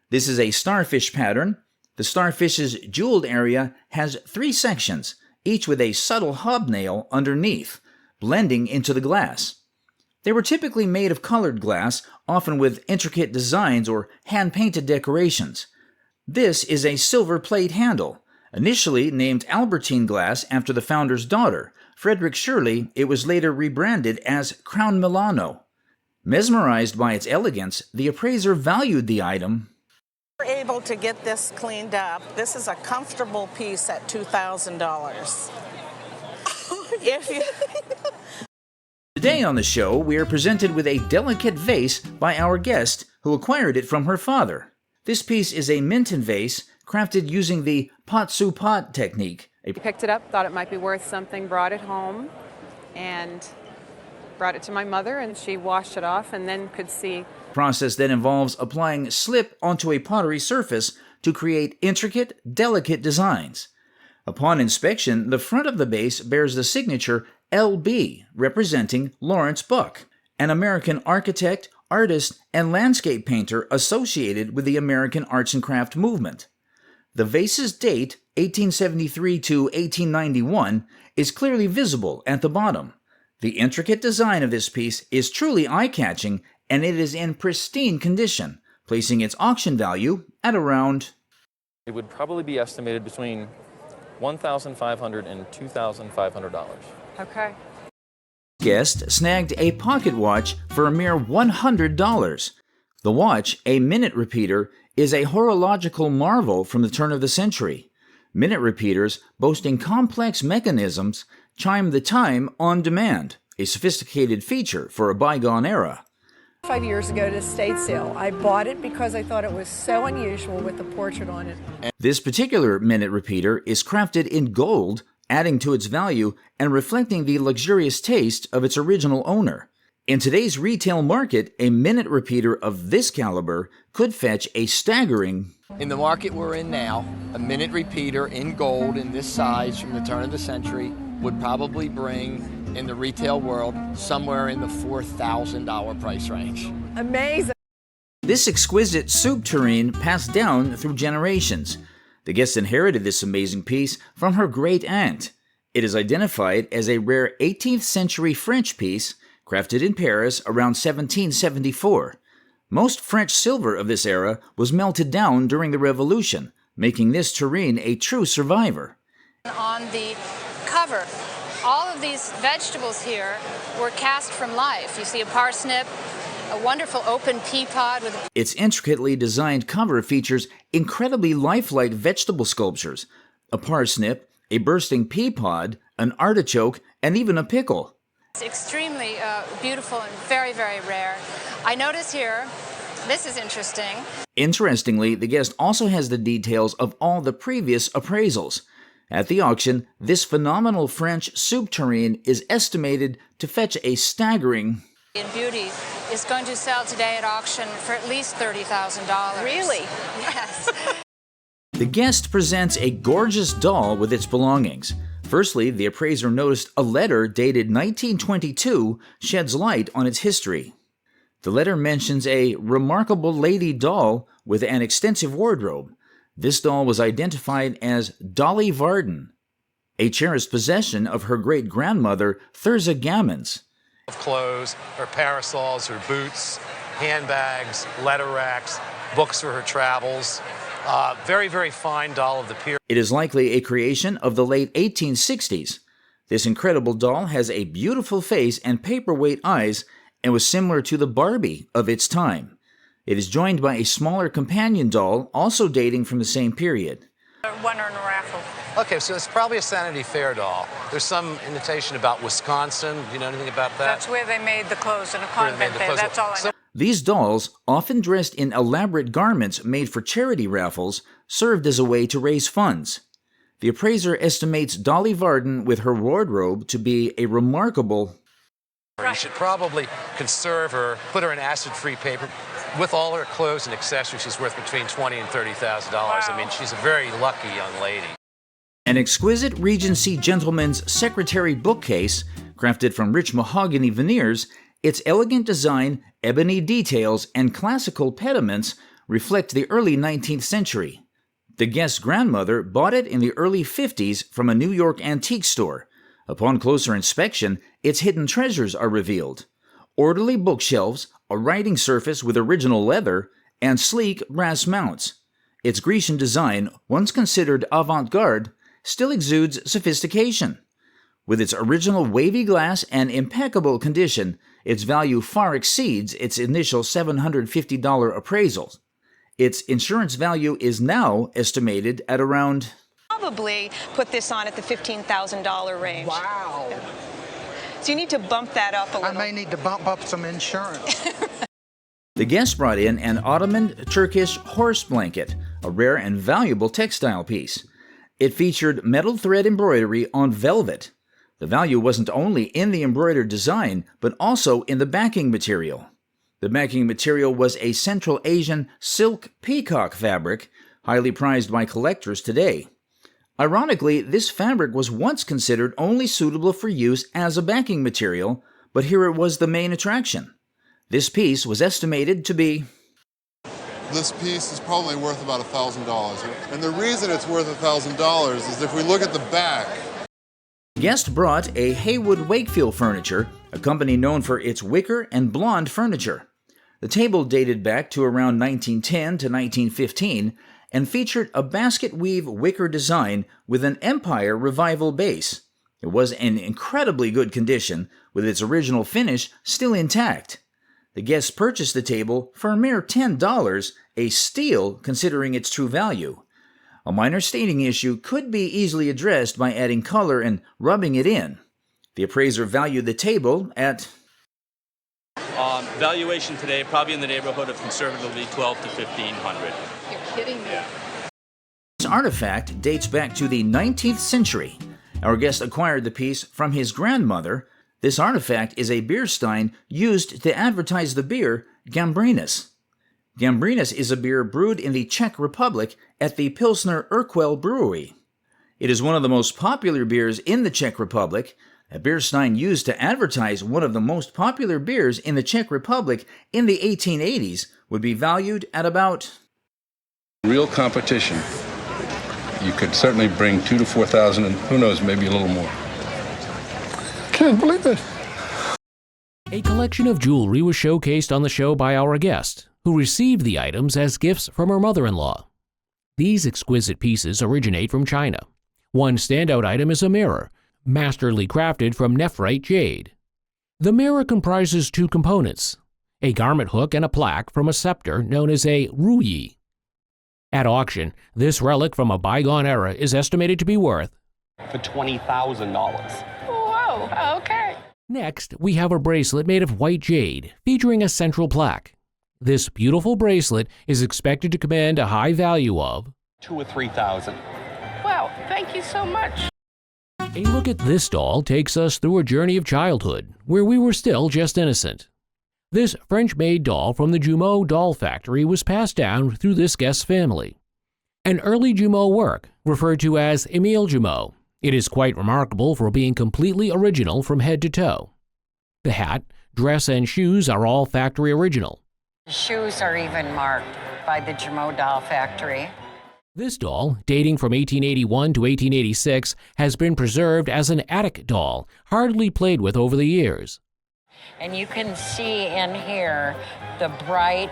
This is a starfish pattern. The starfish's jeweled area has 3 sections, each with a subtle hobnail underneath, blending into the glass. They were typically made of colored glass, often with intricate designs or hand-painted decorations. This is a silver plate handle. Initially named Albertine glass after the founder's daughter, Frederick Shirley, it was later rebranded as Crown Milano. Mesmerized by its elegance, the appraiser valued the item. We're able to get this cleaned up. This is a comfortable piece at $2,000. Today on the show, we are presented with a delicate vase by our guest who acquired it from her father. This piece is a Minton vase crafted using the pot-sous-pot technique. He picked it up, thought it might be worth something, brought it home, and brought it to my mother, and she washed it off and then could see. Process that involves applying slip onto a pottery surface to create intricate, delicate designs. Upon inspection, the front of the base bears the signature LB, representing Lawrence Buck, an American architect, artist, and landscape painter associated with the American arts and craft movement. The vase's date, 1873 to 1891, is clearly visible at the bottom. The intricate design of this piece is truly eye-catching, and it is in pristine condition, placing its auction value at around... It would probably be estimated between $1,500 and $2,500. Okay. Guest snagged a pocket watch for a mere $100. The watch, a minute repeater, is a horological marvel from the turn of the century. Minute repeaters, boasting complex mechanisms, chime the time on demand, a sophisticated feature for a bygone era. 5 years ago at a estate sale. I bought it because I thought it was so unusual with the portrait on it. This particular minute repeater is crafted in gold, adding to its value and reflecting the luxurious taste of its original owner. In today's retail market, a minute repeater of this caliber could fetch a staggering... In the market we're in now, a minute repeater in gold in this size from the turn of the century would probably bring, in the retail world, somewhere in the $4,000 price range. Amazing! This exquisite soup tureen passed down through generations. The guest inherited this amazing piece from her great aunt. It is identified as a rare 18th century French piece, crafted in Paris around 1774. Most French silver of this era was melted down during the Revolution, making this tureen a true survivor. On the cover, all of these vegetables here were cast from life. You see a parsnip, a wonderful open pea pod with... Its intricately designed cover features incredibly lifelike vegetable sculptures, a parsnip, a bursting pea pod, an artichoke, and even a pickle. It's extremely beautiful and very, very rare. I notice here, this is interesting. Interestingly, the guest also has the details of all the previous appraisals. At the auction, this phenomenal French soup tureen is estimated to fetch a staggering... In beauty is going to sell today at auction for at least $30,000. Really? Yes. The guest presents a gorgeous doll with its belongings. Firstly, the appraiser noticed a letter dated 1922 sheds light on its history. The letter mentions a remarkable lady doll with an extensive wardrobe. This doll was identified as Dolly Varden, a cherished possession of her great-grandmother, Thirza Gammons. Clothes, her parasols, her boots, handbags, letter racks, books for her travels. Very, very fine doll of the period. It is likely a creation of the late 1860s. This incredible doll has a beautiful face and paperweight eyes and was similar to the Barbie of its time. It is joined by a smaller companion doll, also dating from the same period. Winner in a raffle. Okay, so it's probably a Vanity Fair doll. There's some indication about Wisconsin. Do you know anything about that? That's where they made the clothes in a convent there. That's all I know. These dolls, often dressed in elaborate garments made for charity raffles, served as a way to raise funds. The appraiser estimates Dolly Varden with her wardrobe to be a remarkable... You should probably conserve her, put her in acid-free paper. With all her clothes and accessories, she's worth between $20,000 and $30,000. Wow. I mean, she's a very lucky young lady. An exquisite Regency gentleman's secretary bookcase, crafted from rich mahogany veneers, its elegant design, ebony details, and classical pediments reflect the early 19th century. The guest's grandmother bought it in the early 50s from a New York antique store. Upon closer inspection, its hidden treasures are revealed. Orderly bookshelves, a writing surface with original leather, and sleek brass mounts. Its Grecian design, once considered avant-garde, still exudes sophistication. With its original wavy glass and impeccable condition, its value far exceeds its initial $750 appraisal. Its insurance value is now estimated at around... Probably put this on at the $15,000 range. Wow. Yeah. So you need to bump that up a little. I may need to bump up some insurance. The guest brought in an Ottoman Turkish horse blanket, a rare and valuable textile piece. It featured metal thread embroidery on velvet. The value wasn't only in the embroidered design, but also in the backing material. The backing material was a Central Asian silk peacock fabric, highly prized by collectors today. Ironically, this fabric was once considered only suitable for use as a backing material, but here it was the main attraction. This piece was estimated to be... This piece is probably worth about $1,000. And the reason it's worth $1,000 is if we look at the back. Guest brought a Haywood Wakefield furniture, a company known for its wicker and blonde furniture. The table dated back to around 1910 to 1915 and featured a basket weave wicker design with an Empire Revival base. It was in incredibly good condition, with its original finish still intact. The guests purchased the table for a mere $10, a steal considering its true value. A minor staining issue could be easily addressed by adding color and rubbing it in. The appraiser valued the table at... Valuation today, probably in the neighborhood of conservatively $1,200 to $1,500. You're kidding me. This artifact dates back to the 19th century. Our guest acquired the piece from his grandmother. This artifact is a beer stein used to advertise the beer Gambrinus. Gambrinus is a beer brewed in the Czech Republic at the Pilsner Urquell Brewery. It is one of the most popular beers in the Czech Republic. A beer stein used to advertise one of the most popular beers in the Czech Republic in the 1880s would be valued at about... Real competition. You could certainly bring $2,000 to $4,000 and who knows, maybe a little more. Can't believe it. A collection of jewelry was showcased on the show by our guest, who received the items as gifts from her mother-in-law. These exquisite pieces originate from China. One standout item is a mirror, masterly crafted from nephrite jade. The mirror comprises two components, a garment hook and a plaque from a scepter known as a ruyi. At auction, this relic from a bygone era is estimated to be worth for $20,000. Whoa, okay. Next, we have a bracelet made of white jade, featuring a central plaque. This beautiful bracelet is expected to command a high value of $2,000 or $3,000. Wow, thank you so much. A look at this doll takes us through a journey of childhood, where we were still just innocent. This French-made doll from the Jumeau doll factory was passed down through this guest's family. An early Jumeau work, referred to as Émile Jumeau, it is quite remarkable for being completely original from head to toe. The hat, dress, and shoes are all factory original. The shoes are even marked by the Jumeau doll factory. This doll, dating from 1881 to 1886, has been preserved as an attic doll, hardly played with over the years. And you can see in here the bright,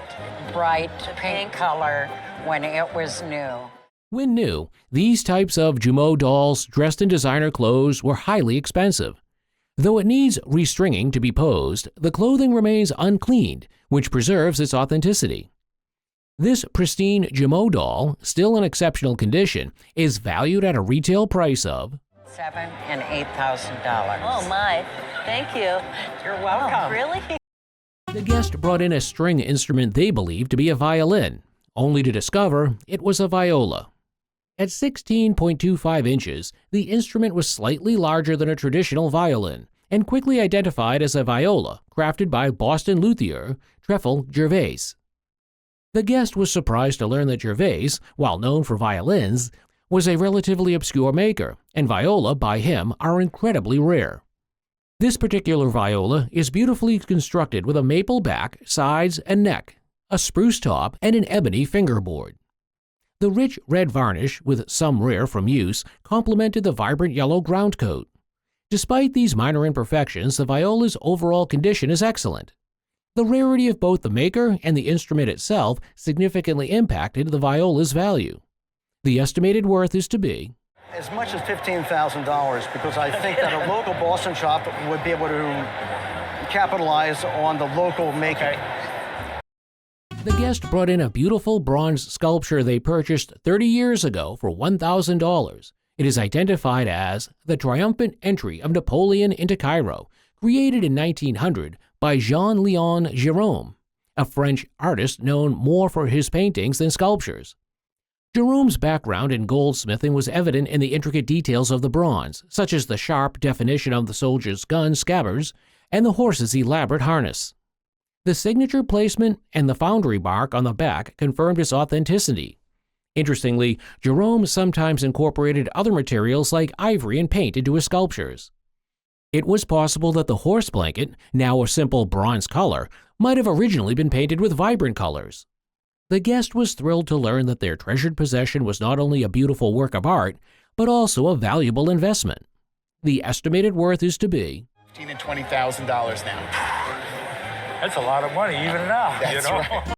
bright pink color when it was new. When new, these types of Jumeau dolls dressed in designer clothes were highly expensive. Though it needs restringing to be posed, the clothing remains uncleaned, which preserves its authenticity. This pristine Jumeau doll, still in exceptional condition, is valued at a retail price of $7,000 and $8,000. Oh my, thank you. You're welcome. Oh, really? The guest brought in a string instrument they believed to be a violin, only to discover it was a viola. At 16.25 inches, the instrument was slightly larger than a traditional violin, and quickly identified as a viola crafted by Boston luthier Christofle Gervais. The guest was surprised to learn that Gervais, while known for violins, was a relatively obscure maker, and viola by him are incredibly rare. This particular viola is beautifully constructed with a maple back, sides, and neck, a spruce top, and an ebony fingerboard. The rich red varnish, with some rare from use, complemented the vibrant yellow ground coat. Despite these minor imperfections, the viola's overall condition is excellent. The rarity of both the maker and the instrument itself significantly impacted the viola's value. The estimated worth is to be as much as $15,000, because I think that a local Boston shop would be able to capitalize on the local making. The guest brought in a beautiful bronze sculpture they purchased 30 years ago for $1,000. It is identified as the triumphant entry of Napoleon into Cairo, created in 1900 by Jean-Léon Gérôme, a French artist known more for his paintings than sculptures. Gérôme's background in goldsmithing was evident in the intricate details of the bronze, such as the sharp definition of the soldiers' gun scabbards and the horse's elaborate harness. The signature placement and the foundry mark on the back confirmed its authenticity. Interestingly, Jerome sometimes incorporated other materials like ivory and paint into his sculptures. It was possible that the horse blanket, now a simple bronze color, might have originally been painted with vibrant colors. The guest was thrilled to learn that their treasured possession was not only a beautiful work of art, but also a valuable investment. The estimated worth is to be $15,000 and $20,000 now. That's a lot of money even now, That's you know? right.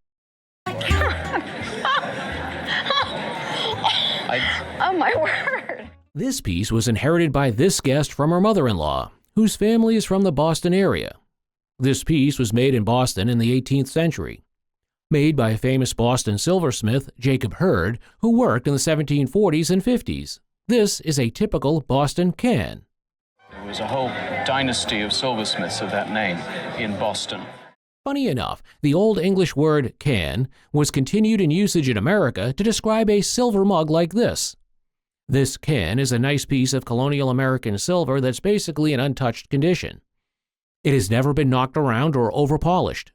Oh my word! This piece was inherited by this guest from her mother-in-law, whose family is from the Boston area. This piece was made in Boston in the 18th century. Made by a famous Boston silversmith, Jacob Hurd, who worked in the 1740s and 50s. This is a typical Boston can. There was a whole dynasty of silversmiths of that name in Boston. Funny enough, the Old English word can was continued in usage in America to describe a silver mug like this. This can is a nice piece of colonial American silver that's basically in untouched condition. It has never been knocked around or overpolished.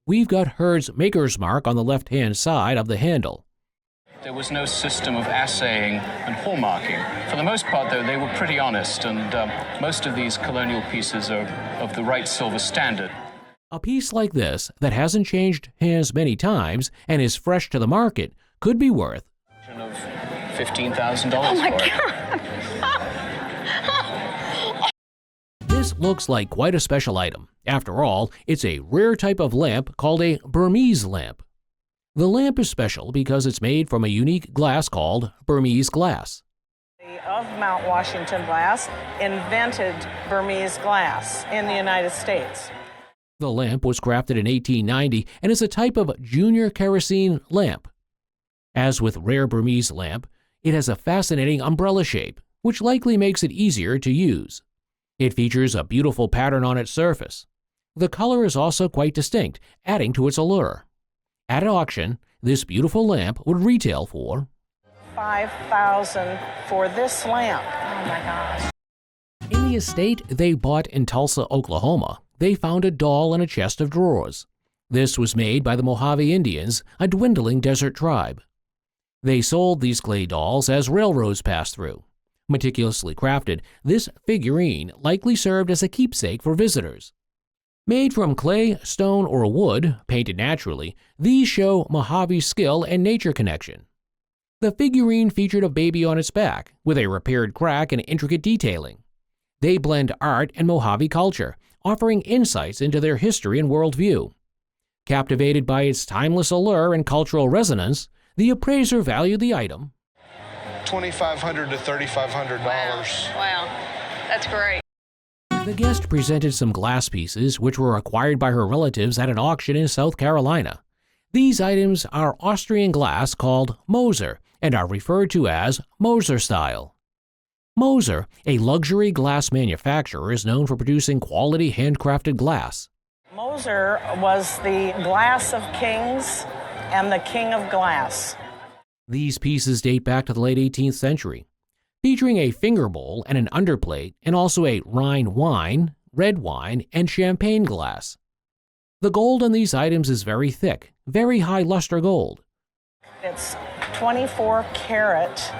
We've got Hurd's maker's mark on the left-hand side of the handle. There was no system of assaying and hallmarking. For the most part, though, they were pretty honest, and most of these colonial pieces are of the right silver standard. A piece like this, that hasn't changed hands many times and is fresh to the market, could be worth Of $15,000 Oh my for it. God! This looks like quite a special item. After all, it's a rare type of lamp called a Burmese lamp. The lamp is special because it's made from a unique glass called Burmese glass. Of Mount Washington glass invented Burmese glass in the United States. The lamp was crafted in 1890 and is a type of junior kerosene lamp. As with rare Burmese lamp, it has a fascinating umbrella shape, which likely makes it easier to use. It features a beautiful pattern on its surface. The color is also quite distinct, adding to its allure. At an auction, this beautiful lamp would retail for $5,000 for this lamp. Oh my gosh. In the estate they bought in Tulsa, Oklahoma, they found a doll in a chest of drawers. This was made by the Mojave Indians, a dwindling desert tribe. They sold these clay dolls as railroads passed through. Meticulously crafted, this figurine likely served as a keepsake for visitors. Made from clay, stone, or wood, painted naturally, these show Mojave's skill and nature connection. The figurine featured a baby on its back, with a repaired crack and intricate detailing. They blend art and Mojave culture, offering insights into their history and worldview. Captivated by its timeless allure and cultural resonance, the appraiser valued the item $2,500 to $3,500. Wow, that's great. The guest presented some glass pieces which were acquired by her relatives at an auction in South Carolina. These items are Austrian glass called Moser and are referred to as Moser style. Moser, a luxury glass manufacturer, is known for producing quality handcrafted glass. Moser was the glass of kings and the king of glass. These pieces date back to the late 18th century, featuring a finger bowl and an underplate and also a Rhine wine, red wine, and champagne glass. The gold on these items is very thick, very high luster gold. It's 24 karat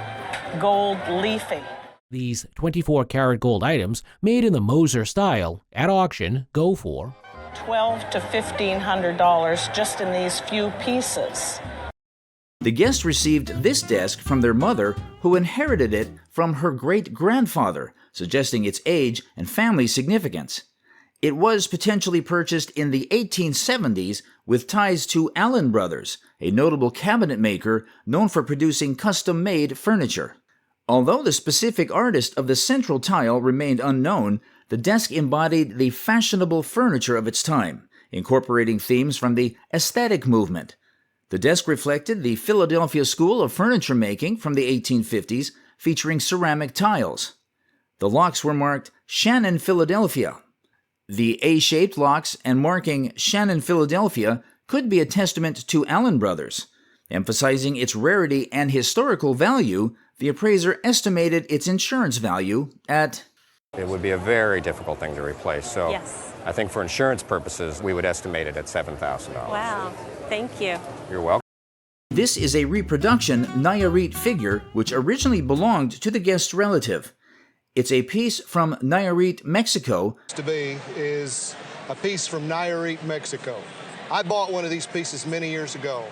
gold leafing. These 24-karat gold items, made in the Moser style, at auction, go for $1,200 to $1,500 just in these few pieces. The guest received this desk from their mother, who inherited it from her great-grandfather, suggesting its age and family significance. It was potentially purchased in the 1870s with ties to Allen Brothers, a notable cabinet maker known for producing custom-made furniture. Although the specific artist of the central tile remained unknown, the desk embodied the fashionable furniture of its time, incorporating themes from the aesthetic movement. The desk reflected the Philadelphia School of Furniture Making from the 1850s, featuring ceramic tiles. The locks were marked Shannon, Philadelphia. The A-shaped locks and marking Shannon, Philadelphia could be a testament to Allen Brothers. Emphasizing its rarity and historical value, the appraiser estimated its insurance value at... It would be a very difficult thing to replace, so Yes. I think for insurance purposes, we would estimate it at $7,000. Wow, thank you. You're welcome. This is a reproduction Nayarit figure which originally belonged to the guest's relative. It's a piece from Nayarit, Mexico. Is a piece from Nayarit, Mexico. I bought one of these pieces many years ago.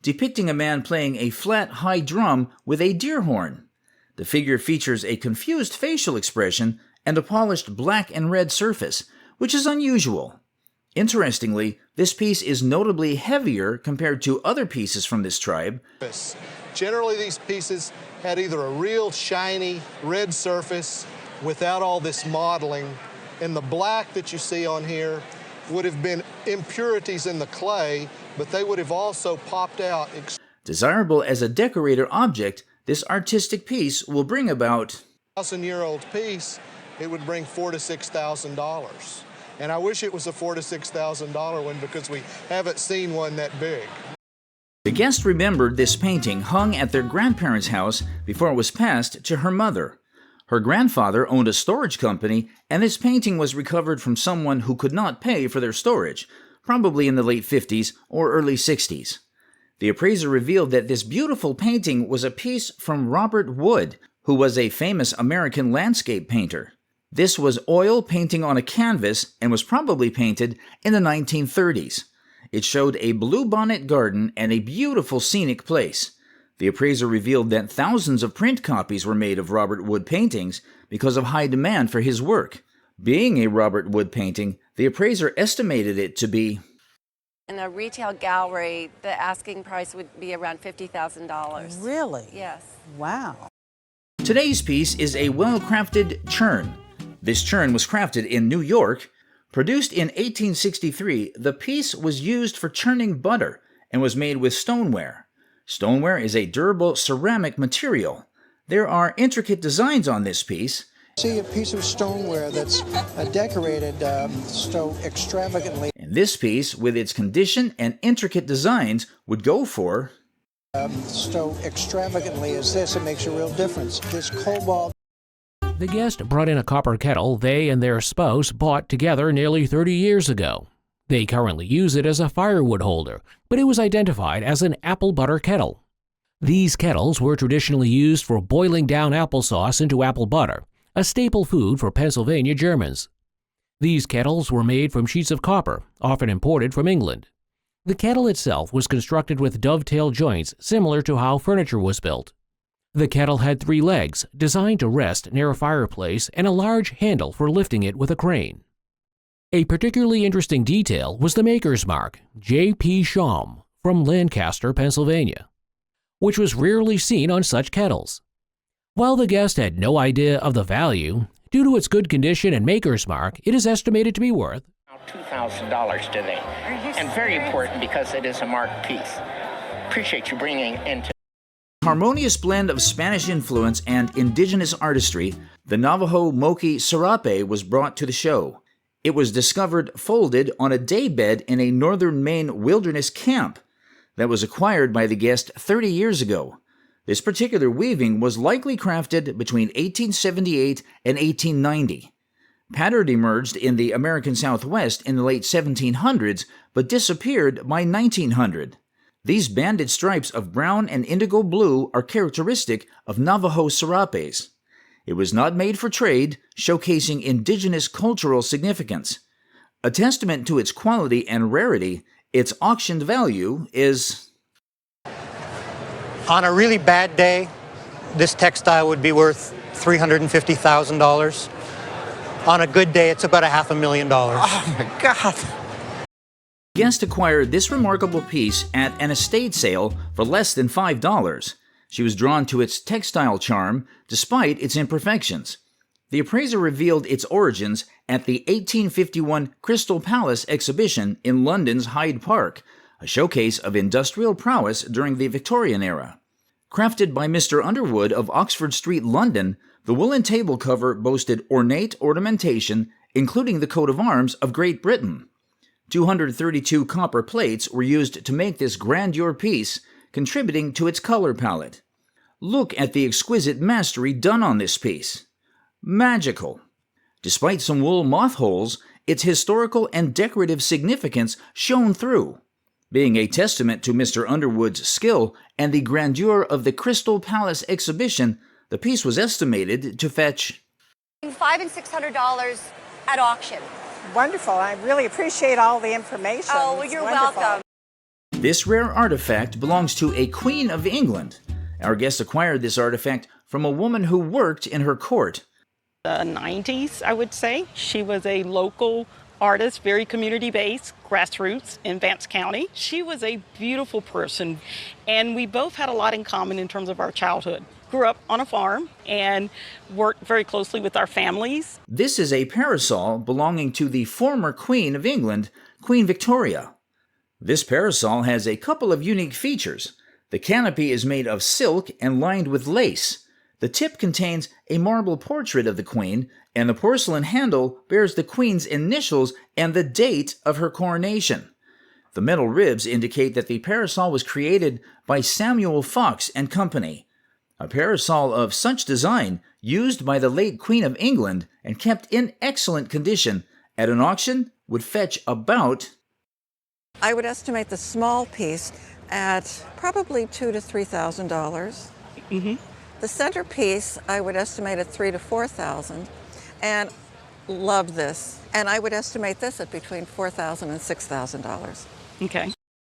Depicting a man playing a flat, high drum with a deer horn. The figure features a confused facial expression and a polished black and red surface, which is unusual. Interestingly, this piece is notably heavier compared to other pieces from this tribe. Generally, these pieces had either a real shiny red surface without all this modeling, and the black that you see on here would have been impurities in the clay, but they would have also popped out. Desirable as a decorator object, this artistic piece will bring about 1,000-year-old piece. It would bring $4,000 to $6,000, and I wish it was a $4,000 to $6,000 one because we haven't seen one that big. The guest remembered this painting hung at their grandparents' house before it was passed to her mother. Her grandfather owned a storage company, and this painting was recovered from someone who could not pay for their storage, probably in the late 50s or early 60s. The appraiser revealed that this beautiful painting was a piece from Robert Wood, who was a famous American landscape painter. This was oil painting on a canvas and was probably painted in the 1930s. It showed a bluebonnet garden and a beautiful scenic place. The appraiser revealed that thousands of print copies were made of Robert Wood paintings because of high demand for his work. Being a Robert Wood painting, the appraiser estimated it to be in a retail gallery, the asking price would be around $50,000. Really? Yes. Wow. Today's piece is a well-crafted churn. This churn was crafted in New York. Produced in 1863, the piece was used for churning butter and was made with stoneware. Stoneware is a durable ceramic material. There are intricate designs on this piece. See a piece of stoneware that's decorated so extravagantly. And this piece, with its condition and intricate designs, would go for so extravagantly as this, it makes a real difference. This cobalt. The guest brought in a copper kettle they and their spouse bought together nearly 30 years ago. They currently use it as a firewood holder, but it was identified as an apple butter kettle. These kettles were traditionally used for boiling down applesauce into apple butter, a staple food for Pennsylvania Germans. These kettles were made from sheets of copper, often imported from England. The kettle itself was constructed with dovetail joints similar to how furniture was built. The kettle had 3 legs, designed to rest near a fireplace, and a large handle for lifting it with a crane. A particularly interesting detail was the maker's mark, J.P. Schaum, from Lancaster, Pennsylvania, which was rarely seen on such kettles. While the guest had no idea of the value, due to its good condition and maker's mark, it is estimated to be worth $2,000 today. And very important because it is a marked piece. Appreciate you bringing into harmonious blend of Spanish influence and indigenous artistry, the Navajo Sarape was brought to the show. It was discovered folded on a daybed in a northern Maine wilderness camp that was acquired by the guest 30 years ago. This particular weaving was likely crafted between 1878 and 1890. Pattern emerged in the American Southwest in the late 1700s, but disappeared by 1900. These banded stripes of brown and indigo blue are characteristic of Navajo Sarapes. It was not made for trade, showcasing indigenous cultural significance. A testament to its quality and rarity, its auctioned value is... On a really bad day, this textile would be worth $350,000. On a good day, it's about $500,000. Oh my God! Guest acquired this remarkable piece at an estate sale for less than $5. She was drawn to its textile charm despite its imperfections. The appraiser revealed its origins at the 1851 Crystal Palace exhibition in London's Hyde Park, a showcase of industrial prowess during the Victorian era. Crafted by Mr. Underwood of Oxford Street, London, the woolen table cover boasted ornate ornamentation, including the coat of arms of Great Britain. 232 copper plates were used to make this grandeur piece, contributing to its color palette. Look at the exquisite mastery done on this piece. Magical. Despite some wool moth holes, its historical and decorative significance shone through. Being a testament to Mr. Underwood's skill and the grandeur of the Crystal Palace exhibition, the piece was estimated to fetch $500 and $600 at auction. Wonderful. I really appreciate all the information. Oh, well, It's you're wonderful. welcome. This rare artifact belongs to a Queen of England. Our guest acquired this artifact from a woman who worked in her court. The 90s, I would say. She was a local artist, very community-based, grassroots in Vance County. She was a beautiful person, and we both had a lot in common in terms of our childhood. Grew up on a farm and worked very closely with our families. This is a parasol belonging to the former Queen of England, Queen Victoria. This parasol has a couple of unique features. The canopy is made of silk and lined with lace. The tip contains a marble portrait of the Queen, and the porcelain handle bears the Queen's initials and the date of her coronation. The metal ribs indicate that the parasol was created by Samuel Fox and Company. A parasol of such design, used by the late Queen of England and kept in excellent condition, at an auction would fetch about... I would estimate the small piece at probably $2,000 to $3,000. Mm-hmm. The centerpiece, I would estimate at $3,000 to $4,000, and love this. And I would estimate this at between $4,000 and $6,000. Okay.